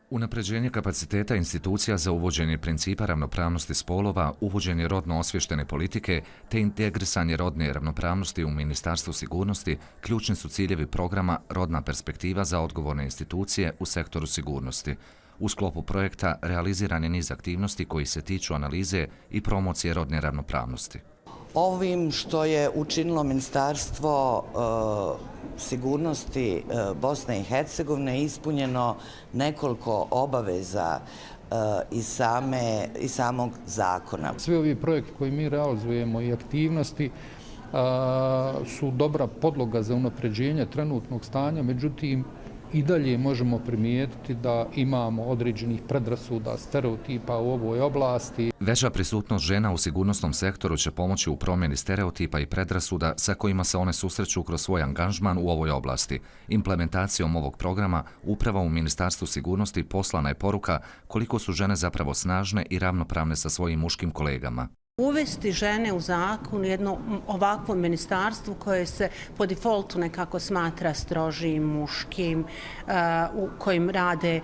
Unapređenje kapaciteta institucija za uvođenje principa ravnopravnosti spolova, uvođenje rodno osvještene politike te integrisanje rodne ravnopravnosti u Ministarstvu sigurnosti ključni su ciljevi programa Rodna perspektiva za odgovorne institucije u sektoru sigurnosti. U sklopu projekta realiziran je niz aktivnosti koji se tiču analize i promocije rodne ravnopravnosti. Ovim što je učinilo Ministarstvo sigurnosti Bosne i Hercegovine ispunjeno nekoliko obaveza iz samog zakona. Svi ovi projekti koji mi realizujemo i aktivnosti su dobra podloga za unapređenje trenutnog stanja, međutim i dalje možemo primijetiti da imamo određenih predrasuda, stereotipa u ovoj oblasti. Veća prisutnost žena u sigurnosnom sektoru će pomoći u promjeni stereotipa i predrasuda sa kojima se one susreću kroz svoj angažman u ovoj oblasti. Implementacijom ovog programa upravo u Ministarstvu sigurnosti poslana je poruka koliko su žene zapravo snažne i ravnopravne sa svojim muškim kolegama. Uvesti žene u zakon, jedno ovakvo ministarstvo koje se po defaultu nekako smatra strožim, muškim, u kojim rade,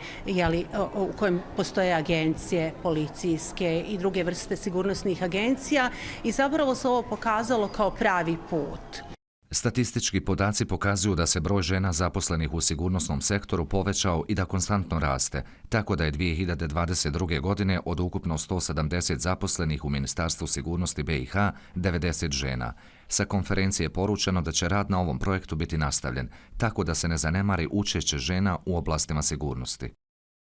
u kojem postoje agencije policijske i druge vrste sigurnosnih agencija i zapravo se ovo pokazalo kao pravi put. Statistički podaci pokazuju da se broj žena zaposlenih u sigurnosnom sektoru povećao i da konstantno raste, tako da je 2022. godine od ukupno 170 zaposlenih u Ministarstvu sigurnosti BiH 90 žena. Sa konferencije je poručeno da će rad na ovom projektu biti nastavljen, tako da se ne zanemari učešće žena u oblastima sigurnosti.